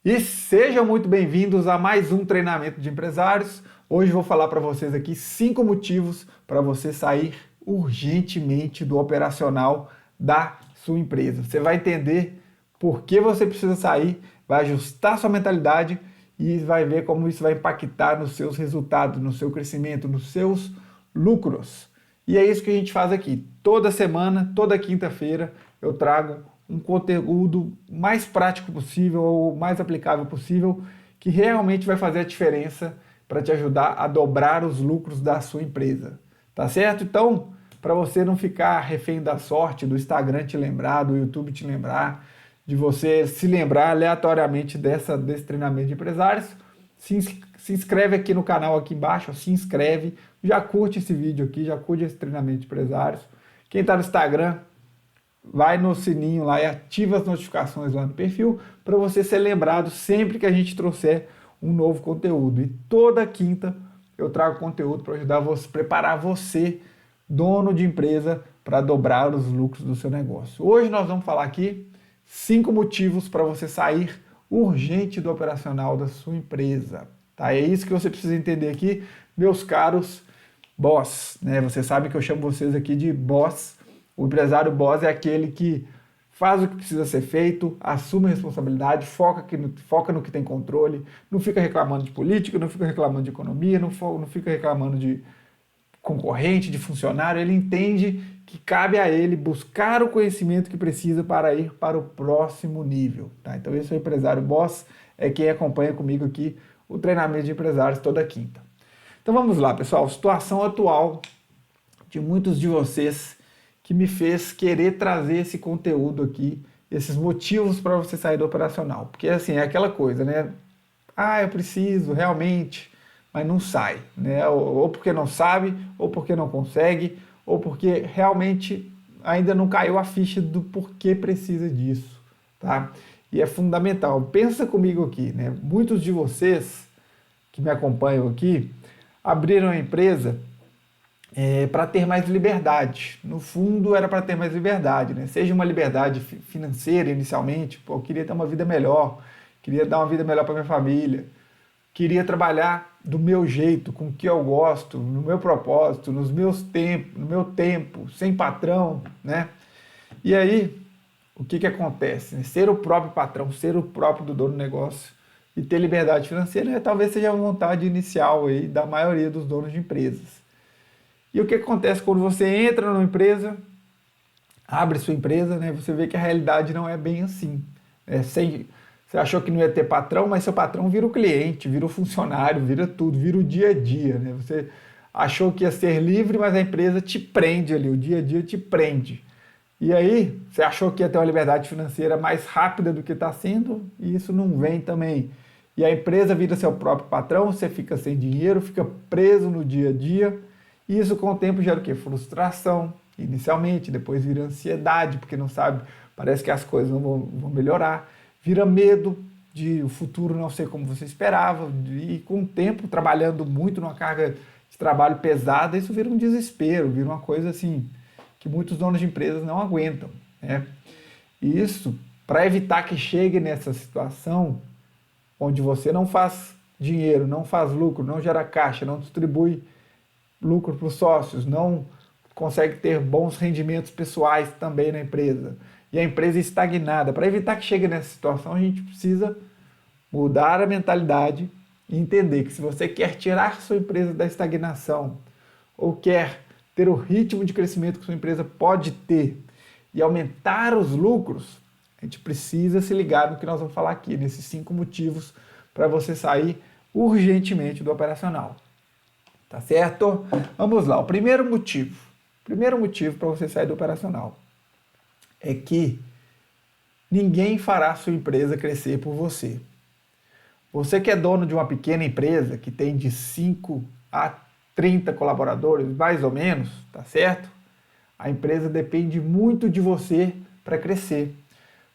E sejam muito bem-vindos a mais um treinamento de empresários. Hoje vou falar para vocês aqui 5 motivos para você sair urgentemente do operacional da sua empresa. Você vai entender por que você precisa sair, vai ajustar sua mentalidade e vai ver como isso vai impactar nos seus resultados, no seu crescimento, nos seus lucros. E é isso que a gente faz aqui. Toda semana, toda quinta-feira, eu trago um conteúdo mais prático possível, ou mais aplicável possível, que realmente vai fazer a diferença para te ajudar a dobrar os lucros da sua empresa. Tá certo? Então, para você não ficar refém da sorte, do Instagram te lembrar, do YouTube te lembrar, de você se lembrar aleatoriamente desse treinamento de empresários, se inscreve aqui no canal aqui embaixo, se inscreve, já curte esse vídeo aqui, já curte esse treinamento de empresários. Quem está no Instagram, vai no sininho lá e ativa as notificações lá no perfil para você ser lembrado sempre que a gente trouxer um novo conteúdo. E toda quinta eu trago conteúdo para ajudar você, preparar você, dono de empresa, para dobrar os lucros do seu negócio. Hoje nós vamos falar aqui 5 motivos para você sair urgente do operacional da sua empresa. Tá? É isso que você precisa entender aqui, meus caros boss. Né? Você sabe que eu chamo vocês aqui de boss. O empresário boss é aquele que faz o que precisa ser feito, assume a responsabilidade, foca no que tem controle, não fica reclamando de política, não fica reclamando de economia, não fica reclamando de concorrente, de funcionário. Ele entende que cabe a ele buscar o conhecimento que precisa para ir para o próximo nível. Tá? Então esse é o empresário boss, é quem acompanha comigo aqui o treinamento de empresários toda quinta. Então vamos lá, pessoal, situação atual de muitos de vocês que me fez querer trazer esse conteúdo aqui, esses motivos para você sair do operacional. Porque assim, é aquela coisa, né? Ah, eu preciso realmente, mas não sai, né? Ou porque não sabe, ou porque não consegue, ou porque realmente ainda não caiu a ficha do porquê precisa disso, tá? E é fundamental. Pensa comigo aqui, né? Muitos de vocês que me acompanham aqui abriram a empresa para ter mais liberdade. No fundo, era para ter mais liberdade, né? Seja uma liberdade financeira inicialmente, pô, eu queria ter uma vida melhor, queria dar uma vida melhor para minha família, queria trabalhar do meu jeito, com o que eu gosto, no meu propósito, nos meus tempos, no meu tempo, sem patrão, né? E aí, o que acontece? Ser o próprio patrão, ser o próprio dono do negócio e ter liberdade financeira, né, talvez seja a vontade inicial aí da maioria dos donos de empresas. E o que acontece quando você entra numa empresa, abre sua empresa, né? Você vê que a realidade não é bem assim. Você achou que não ia ter patrão, mas seu patrão vira o cliente, vira o funcionário, vira tudo, vira o dia a dia, né? Você achou que ia ser livre, mas a empresa te prende ali, o dia a dia te prende. E aí, você achou que ia ter uma liberdade financeira mais rápida do que está sendo, e isso não vem também. E a empresa vira seu próprio patrão, você fica sem dinheiro, fica preso no dia a dia. E isso com o tempo gera o quê? Frustração, inicialmente, depois vira ansiedade, porque não sabe, parece que as coisas não vão melhorar. Vira medo de o futuro não ser como você esperava. E com o tempo, trabalhando muito numa carga de trabalho pesada, isso vira um desespero, vira uma coisa assim, que muitos donos de empresas não aguentam. Né? E isso, para evitar que chegue nessa situação, onde você não faz dinheiro, não faz lucro, não gera caixa, não distribui lucro para os sócios, não consegue ter bons rendimentos pessoais também na empresa, e a empresa é estagnada. Para evitar que chegue nessa situação, a gente precisa mudar a mentalidade e entender que se você quer tirar sua empresa da estagnação ou quer ter o ritmo de crescimento que sua empresa pode ter e aumentar os lucros, a gente precisa se ligar no que nós vamos falar aqui, nesses 5 motivos para você sair urgentemente do operacional. Tá certo? Vamos lá. O primeiro motivo para você sair do operacional é que ninguém fará a sua empresa crescer por você. Você que é dono de uma pequena empresa que tem de 5 a 30 colaboradores, mais ou menos, tá certo? A empresa depende muito de você para crescer,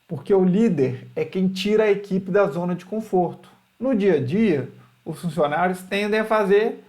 porque o líder é quem tira a equipe da zona de conforto. No dia a dia, os funcionários tendem a fazer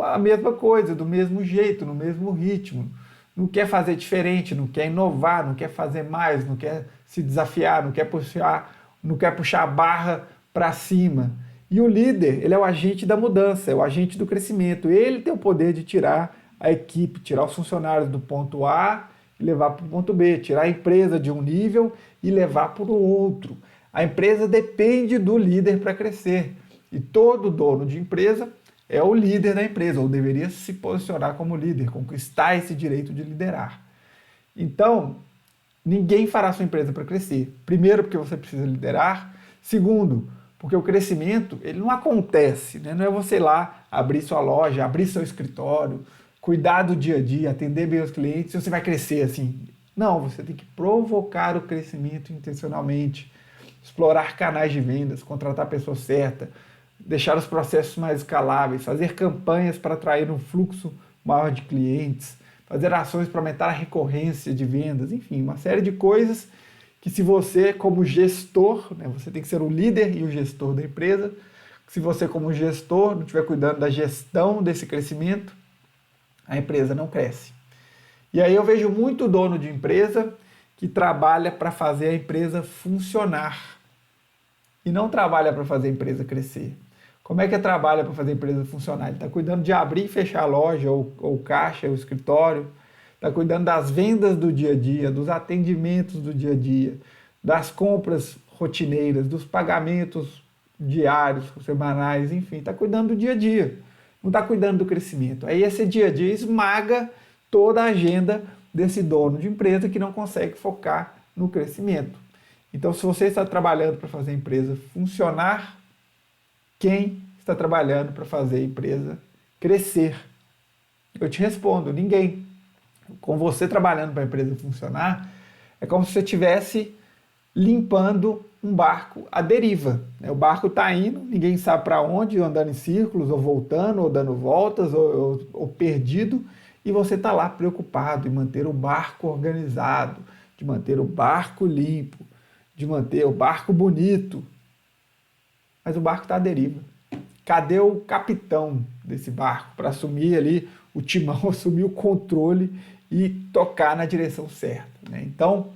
a mesma coisa, do mesmo jeito, no mesmo ritmo. Não quer fazer diferente, não quer inovar, não quer fazer mais, não quer se desafiar, não quer puxar não quer puxar a barra para cima. E o líder, ele é o agente da mudança, é o agente do crescimento. Ele tem o poder de tirar a equipe, tirar os funcionários do ponto A e levar para o ponto B, tirar a empresa de um nível e levar para o outro. A empresa depende do líder para crescer. E todo dono de empresa é o líder da empresa, ou deveria se posicionar como líder, conquistar esse direito de liderar. Então, ninguém fará sua empresa para crescer. Primeiro, porque você precisa liderar. Segundo, porque o crescimento ele não acontece, né? Não é você ir lá abrir sua loja, abrir seu escritório, cuidar do dia a dia, atender bem os clientes, e você vai crescer assim. Não, você tem que provocar o crescimento intencionalmente, explorar canais de vendas, contratar a pessoa certa, deixar os processos mais escaláveis, fazer campanhas para atrair um fluxo maior de clientes, fazer ações para aumentar a recorrência de vendas, enfim, uma série de coisas que se você, como gestor, né, você tem que ser o líder e o gestor da empresa, se você, como gestor, não estiver cuidando da gestão desse crescimento, a empresa não cresce. E aí eu vejo muito dono de empresa que trabalha para fazer a empresa funcionar e não trabalha para fazer a empresa crescer. Como é que trabalha para fazer a empresa funcionar? Ele está cuidando de abrir e fechar a loja, ou caixa, ou escritório, está cuidando das vendas do dia a dia, dos atendimentos do dia a dia, das compras rotineiras, dos pagamentos diários, semanais, enfim, está cuidando do dia a dia, não está cuidando do crescimento. Aí esse dia a dia esmaga toda a agenda desse dono de empresa que não consegue focar no crescimento. Então, se você está trabalhando para fazer a empresa funcionar, quem está trabalhando para fazer a empresa crescer? Eu te respondo, ninguém. Com você trabalhando para a empresa funcionar, é como se você estivesse limpando um barco à deriva. O barco está indo, ninguém sabe para onde, andando em círculos, ou voltando, ou dando voltas, ou perdido, e você está lá preocupado em manter o barco organizado, de manter o barco limpo, de manter o barco bonito. Mas o barco está à deriva. Cadê o capitão desse barco para assumir ali o timão, assumir o controle e tocar na direção certa, né? Então,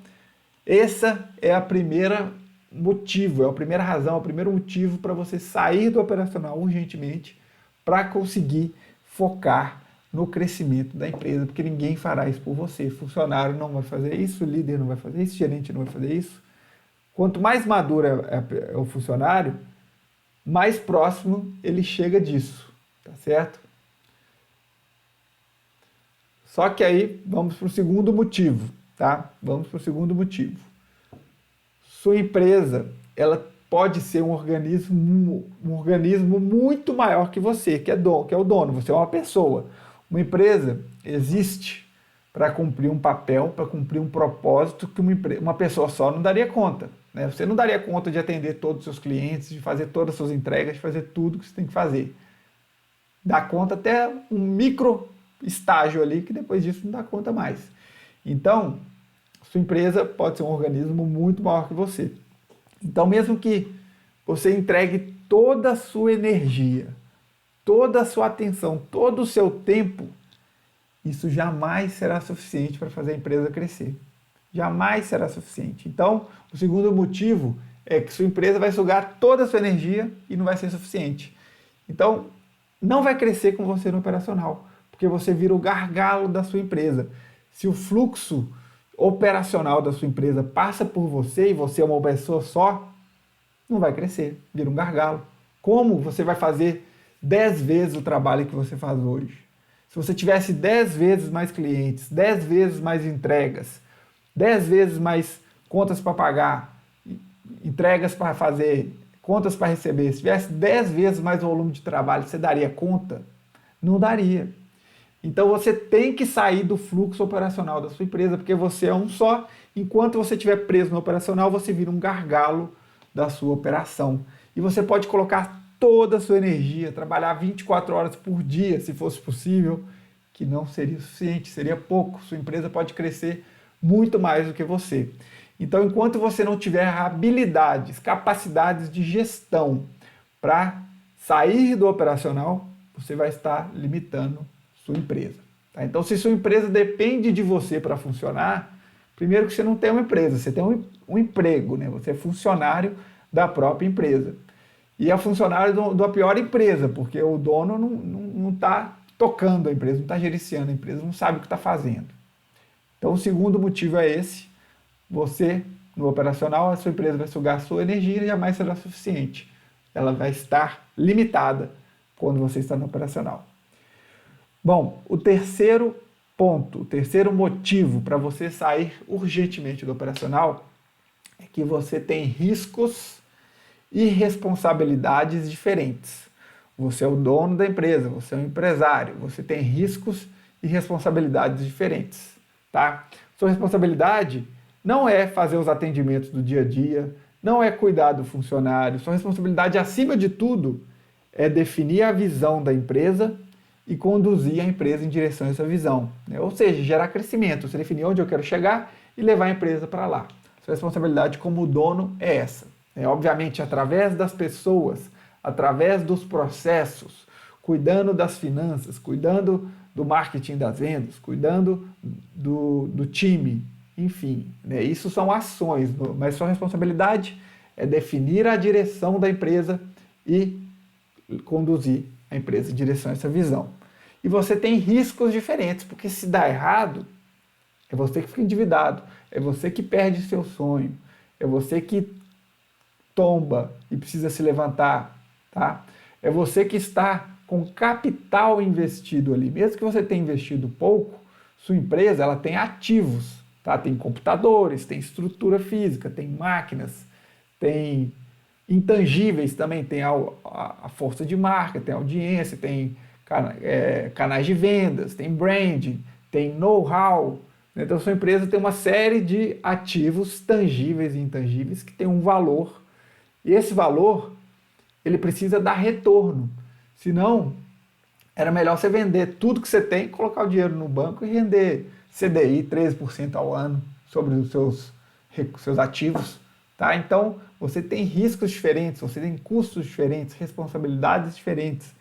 essa é a primeira motivo, é a primeira razão, é o primeiro motivo para você sair do operacional urgentemente para conseguir focar no crescimento da empresa, porque ninguém fará isso por você. Funcionário não vai fazer isso, líder não vai fazer isso, gerente não vai fazer isso. Quanto mais maduro é o funcionário, mais próximo ele chega disso, tá certo? Só que aí vamos para o segundo motivo, tá? Vamos para o segundo motivo. Sua empresa, ela pode ser um organismo muito maior que você, que é o dono. Você é uma pessoa. Uma empresa existe para cumprir um papel, para cumprir um propósito que uma pessoa só não daria conta, né? Você não daria conta de atender todos os seus clientes, de fazer todas as suas entregas, de fazer tudo que você tem que fazer. Dá conta até um micro estágio ali, que depois disso não dá conta mais. Então, sua empresa pode ser um organismo muito maior que você. Então, mesmo que você entregue toda a sua energia, toda a sua atenção, todo o seu tempo, isso jamais será suficiente para fazer a empresa crescer. Jamais será suficiente. Então, o segundo motivo é que sua empresa vai sugar toda a sua energia e não vai ser suficiente. Então, não vai crescer com você no operacional, porque você vira o gargalo da sua empresa. Se o fluxo operacional da sua empresa passa por você e você é uma pessoa só, não vai crescer, vira um gargalo. Como você vai fazer 10 vezes o trabalho que você faz hoje? Se você tivesse 10 vezes mais clientes, 10 vezes mais entregas, 10 vezes mais contas para pagar, entregas para fazer, contas para receber, se tivesse 10 vezes mais volume de trabalho, você daria conta? Não daria. Então você tem que sair do fluxo operacional da sua empresa, porque você é um só. Enquanto você estiver preso no operacional, você vira um gargalo da sua operação. E você pode colocar toda a sua energia, trabalhar 24 horas por dia, se fosse possível, que não seria suficiente, seria pouco. Sua empresa pode crescer muito mais do que você. Então, enquanto você não tiver habilidades, capacidades de gestão para sair do operacional, você vai estar limitando sua empresa. Tá? Então, se sua empresa depende de você para funcionar, primeiro que você não tem uma empresa, você tem um emprego, né? Você é funcionário da própria empresa. E é funcionário da pior empresa, porque o dono não está tocando a empresa, não está gerenciando a empresa, não sabe o que está fazendo. Então, o segundo motivo é esse. Você, no operacional, a sua empresa vai sugar a sua energia e jamais será suficiente. Ela vai estar limitada quando você está no operacional. Bom, o terceiro ponto, o terceiro motivo para você sair urgentemente do operacional é que você tem riscos e responsabilidades diferentes. Você é o dono da empresa, você é um empresário, você tem riscos e responsabilidades diferentes, tá? Sua responsabilidade não é fazer os atendimentos do dia a dia, não é cuidar do funcionário. Sua responsabilidade, acima de tudo, é definir a visão da empresa e conduzir a empresa em direção a essa visão, né? Ou seja, gerar crescimento, você definir onde eu quero chegar e levar a empresa para lá. Sua responsabilidade como dono é essa. Obviamente, através das pessoas, através dos processos, cuidando das finanças, cuidando do marketing das vendas, cuidando do time, enfim, né? Isso são ações, mas sua responsabilidade é definir a direção da empresa e conduzir a empresa em direção a essa visão. E você tem riscos diferentes, porque se dá errado, é você que fica endividado, é você que perde seu sonho, é você que tomba e precisa se levantar, tá? É você que está com capital investido ali. Mesmo que você tenha investido pouco, sua empresa ela tem ativos, tá? Tem computadores, tem estrutura física, tem máquinas, tem intangíveis também, tem a força de marca, tem audiência, tem canais de vendas, tem branding, tem know-how. Então, sua empresa tem uma série de ativos tangíveis e intangíveis que tem um valor. E esse valor, ele precisa dar retorno. Senão, era melhor você vender tudo que você tem, colocar o dinheiro no banco e render CDI 13% ao ano sobre os seus ativos. Tá? Então, você tem riscos diferentes, você tem custos diferentes, responsabilidades diferentes.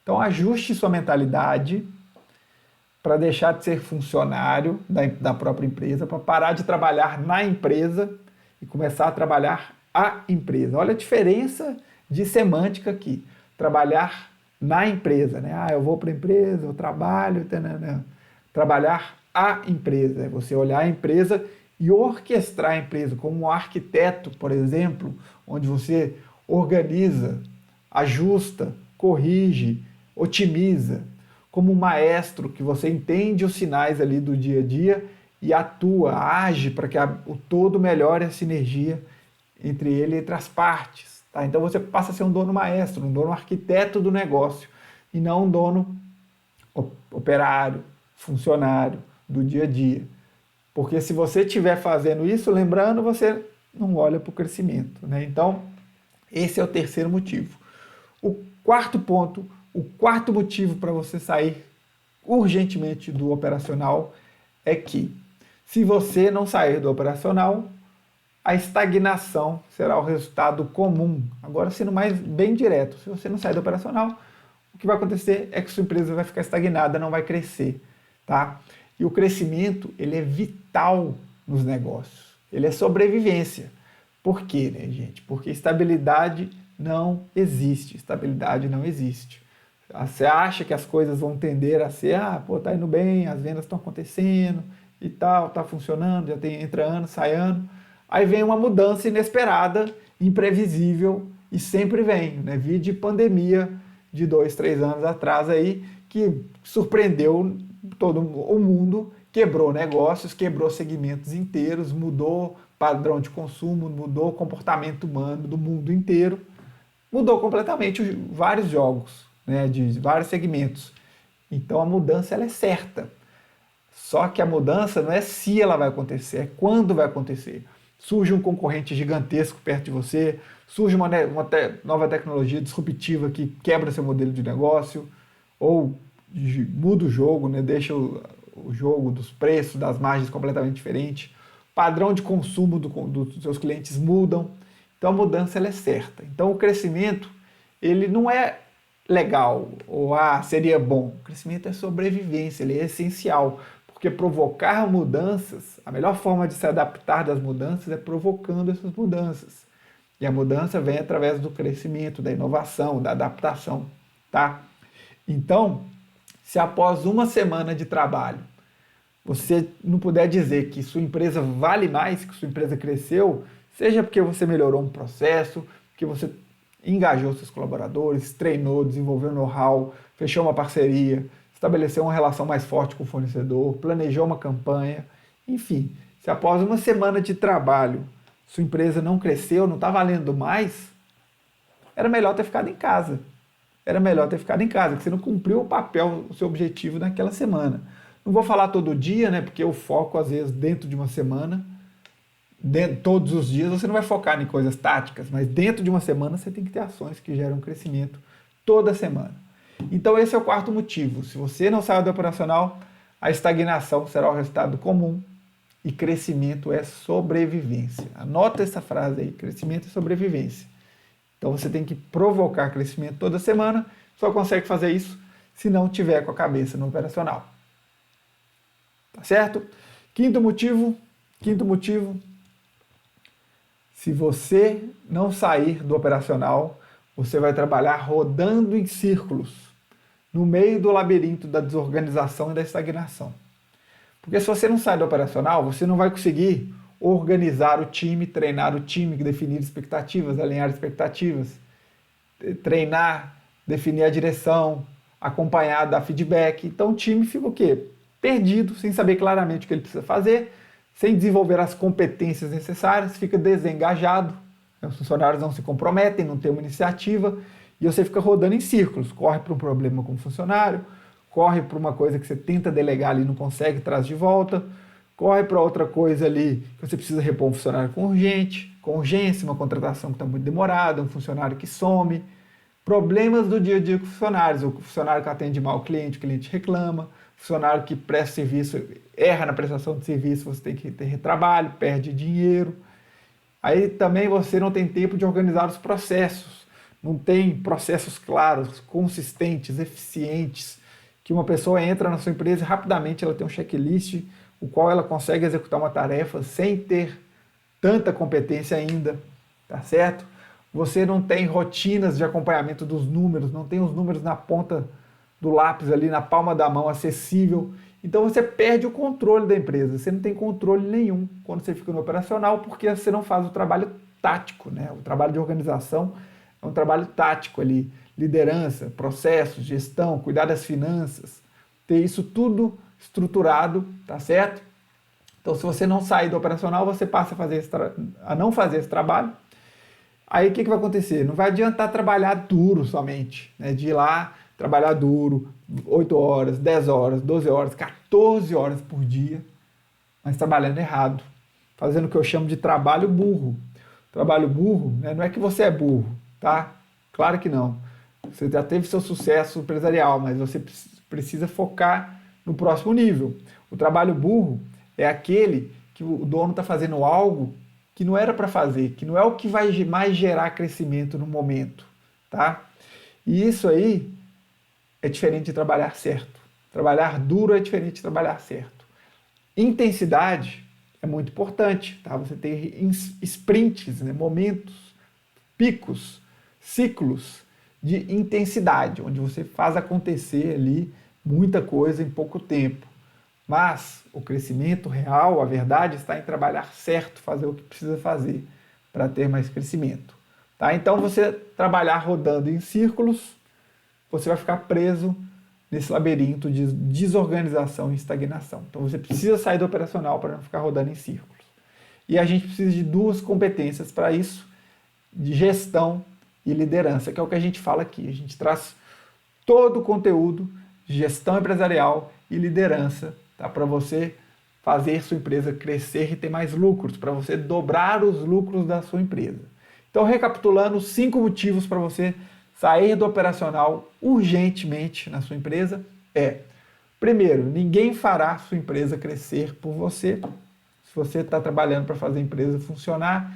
Então, ajuste sua mentalidade para deixar de ser funcionário da própria empresa, para parar de trabalhar na empresa e começar a trabalhar a empresa. Olha a diferença de semântica aqui. Trabalhar na empresa, né? Ah, eu vou para a empresa, eu trabalho, tanana. Trabalhar a empresa, é você olhar a empresa e orquestrar a empresa como um arquiteto, por exemplo, onde você organiza, ajusta, corrige, otimiza, como um maestro que você entende os sinais ali do dia a dia e atua, age para que o todo melhore a sinergia entre ele e entre as partes. Tá? Então você passa a ser um dono maestro, um dono arquiteto do negócio e não um dono operário, funcionário do dia a dia. Porque se você estiver fazendo isso, lembrando, você não olha para o crescimento, né? Então, esse é o terceiro motivo. O quarto ponto, o quarto motivo para você sair urgentemente do operacional é que, se você não sair do operacional, a estagnação será o resultado comum. Agora, sendo mais bem direto, se você não sair do operacional, o que vai acontecer é que sua empresa vai ficar estagnada, não vai crescer, tá? E o crescimento, ele é vital nos negócios. Ele é sobrevivência. Por quê, né, gente? Porque estabilidade não existe. Estabilidade não existe. Você acha que as coisas vão tender a ser, tá indo bem, as vendas estão acontecendo e tal, tá funcionando, já entra ano, sai ano. Aí vem uma mudança inesperada, imprevisível e sempre vem, né? Vide pandemia de 2, 3 anos atrás aí, que surpreendeu todo o mundo, quebrou negócios, quebrou segmentos inteiros, mudou padrão de consumo, mudou o comportamento humano do mundo inteiro, mudou completamente vários jogos, né, de vários segmentos. Então a mudança ela é certa. Só que a mudança não é se ela vai acontecer, é quando vai acontecer. Surge um concorrente gigantesco perto de você, surge uma nova tecnologia disruptiva que quebra seu modelo de negócio, ou muda o jogo, né? Deixa o jogo dos preços, das margens completamente diferente. Padrão de consumo dos seus clientes mudam. Então a mudança ela é certa. Então o crescimento ele não é legal ou seria bom. O crescimento é sobrevivência, ele é essencial. Porque provocar mudanças, a melhor forma de se adaptar das mudanças é provocando essas mudanças. E a mudança vem através do crescimento, da inovação, da adaptação, tá? Então, se após uma semana de trabalho você não puder dizer que sua empresa vale mais, que sua empresa cresceu, seja porque você melhorou um processo, porque você engajou seus colaboradores, treinou, desenvolveu know-how, fechou uma parceria, estabeleceu uma relação mais forte com o fornecedor, planejou uma campanha, enfim, se após uma semana de trabalho sua empresa não cresceu, não está valendo mais, era melhor ter ficado em casa. Era melhor ter ficado em casa, porque você não cumpriu o papel, o seu objetivo naquela semana. Não vou falar todo dia, né? Porque eu foco, às vezes, dentro de uma semana, todos os dias, você não vai focar em coisas táticas, mas dentro de uma semana você tem que ter ações que geram crescimento toda semana. Então esse é o quarto motivo. Se você não saiu do operacional, a estagnação será o resultado comum e crescimento é sobrevivência. Anota essa frase aí, crescimento é sobrevivência. Então você tem que provocar crescimento toda semana, só consegue fazer isso se não tiver com a cabeça no operacional. Tá certo? Quinto motivo, se você não sair do operacional, você vai trabalhar rodando em círculos, no meio do labirinto da desorganização e da estagnação. Porque se você não sai do operacional, você não vai conseguir organizar o time, treinar o time, definir expectativas, alinhar expectativas, treinar, definir a direção, acompanhar, dar feedback. Então o time fica o quê? Perdido, sem saber claramente o que ele precisa fazer, sem desenvolver as competências necessárias, fica desengajado, os funcionários não se comprometem, não tem uma iniciativa, e você fica rodando em círculos, corre para um problema com o funcionário, corre para uma coisa que você tenta delegar ali e não consegue, traz de volta, corre para outra coisa ali que você precisa repor um funcionário com urgência, uma contratação que está muito demorada, um funcionário que some, problemas do dia a dia com funcionários, o funcionário que atende mal o cliente reclama, funcionário que presta serviço, erra na prestação de serviço, você tem que ter retrabalho, perde dinheiro. Aí também você não tem tempo de organizar os processos, não tem processos claros, consistentes, eficientes, que uma pessoa entra na sua empresa e rapidamente ela tem um checklist, o qual ela consegue executar uma tarefa sem ter tanta competência ainda, tá certo? Você não tem rotinas de acompanhamento dos números, não tem os números na ponta do lápis ali, na palma da mão, acessível. Então você perde o controle da empresa, você não tem controle nenhum quando você fica no operacional, porque você não faz o trabalho tático, né? O trabalho de organização é um trabalho tático ali, liderança, processos, gestão, cuidar das finanças, ter isso tudo estruturado, tá certo? Então se você não sair do operacional, você passa a não fazer esse trabalho. Aí o que vai acontecer? Não vai adiantar trabalhar duro somente, né? De ir lá, trabalhar duro, 8 horas, 10 horas, 12 horas, 14 horas por dia, mas trabalhando errado, fazendo o que eu chamo de trabalho burro. Trabalho burro, né? Não é que você é burro, tá? Claro que não. Você já teve seu sucesso empresarial, mas você precisa focar no próximo nível. O trabalho burro é aquele que o dono está fazendo algo que não era para fazer, que não é o que vai mais gerar crescimento no momento, tá? E isso aí é diferente de trabalhar certo. Trabalhar duro é diferente de trabalhar certo. Intensidade é muito importante, tá? Você tem sprints, né? Momentos, picos, ciclos de intensidade, onde você faz acontecer ali muita coisa em pouco tempo. Mas o crescimento real, a verdade, está em trabalhar certo, fazer o que precisa fazer para ter mais crescimento. Tá? Então, você trabalhar rodando em círculos, você vai ficar preso nesse labirinto de desorganização e estagnação. Então, você precisa sair do operacional para não ficar rodando em círculos. E a gente precisa de duas competências para isso, de gestão e liderança, que é o que a gente fala aqui. A gente traz todo o conteúdo de gestão empresarial e liderança, tá? Para você fazer sua empresa crescer e ter mais lucros, para você dobrar os lucros da sua empresa. Então, recapitulando, 5 motivos para você sair do operacional urgentemente na sua empresa primeiro, ninguém fará sua empresa crescer por você. Se você está trabalhando para fazer a empresa funcionar,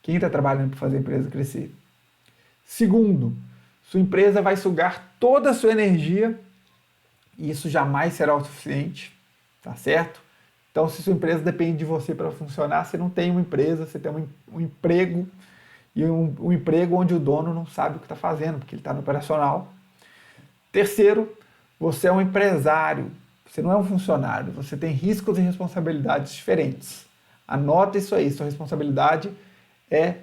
quem está trabalhando para fazer a empresa crescer? Segundo, sua empresa vai sugar toda a sua energia e isso jamais será o suficiente, tá certo? Então, se sua empresa depende de você para funcionar, você não tem uma empresa, você tem um emprego e um emprego onde o dono não sabe o que está fazendo, porque ele está no operacional. Terceiro, você é um empresário, você não é um funcionário, você tem riscos e responsabilidades diferentes. Anota isso aí, sua responsabilidade é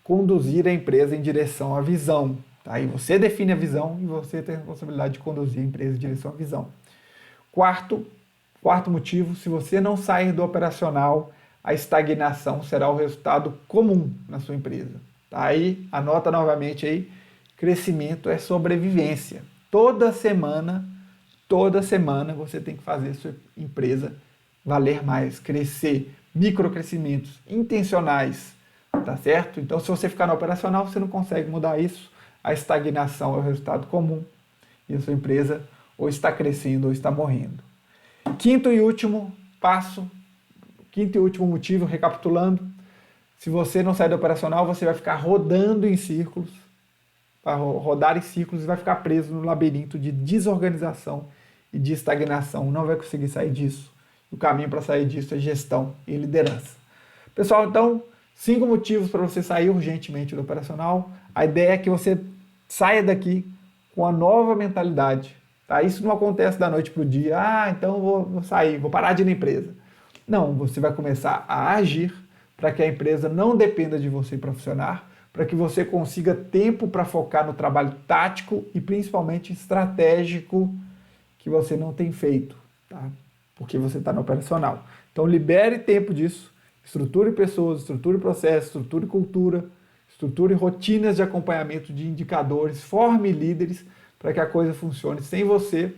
conduzir a empresa em direção à visão. Tá? E você define a visão e você tem a responsabilidade de conduzir a empresa em direção à visão. Quarto motivo, se você não sair do operacional, a estagnação será o resultado comum na sua empresa. Tá? Aí, anota novamente aí, crescimento é sobrevivência. Toda semana você tem que fazer a sua empresa valer mais, crescer, microcrescimentos intencionais, tá certo? Então, se você ficar no operacional, você não consegue mudar isso. A estagnação é o resultado comum e a sua empresa ou está crescendo ou está morrendo. Quinto e último motivo, recapitulando, se você não sair do operacional, você vai ficar rodando em círculos, vai rodar em círculos e vai ficar preso no labirinto de desorganização e de estagnação. Não vai conseguir sair disso. O caminho para sair disso é gestão e liderança. Pessoal, então, 5 motivos para você sair urgentemente do operacional. A ideia é que você saia daqui com a nova mentalidade. Tá? Isso não acontece da noite para o dia. Então vou sair, vou parar de ir na empresa. Não, você vai começar a agir para que a empresa não dependa de você para funcionar, para que você consiga tempo para focar no trabalho tático e principalmente estratégico que você não tem feito, tá? Porque você está no operacional. Então libere tempo disso, estruture pessoas, estruture processos, estruture cultura, estruture rotinas de acompanhamento de indicadores, forme líderes para que a coisa funcione sem você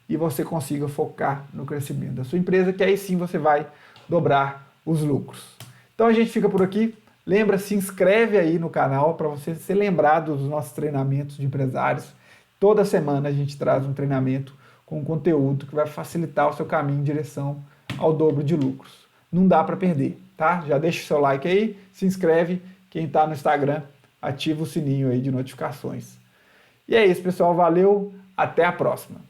e você consiga focar no crescimento da sua empresa, que aí sim você vai dobrar os lucros. Então a gente fica por aqui. Lembra, se inscreve aí no canal para você ser lembrado dos nossos treinamentos de empresários. Toda semana a gente traz um treinamento com conteúdo que vai facilitar o seu caminho em direção ao dobro de lucros. Não dá para perder, tá? Já deixa o seu like aí, se inscreve. Quem está no Instagram, ativa o sininho aí de notificações. E é isso, pessoal. Valeu, até a próxima.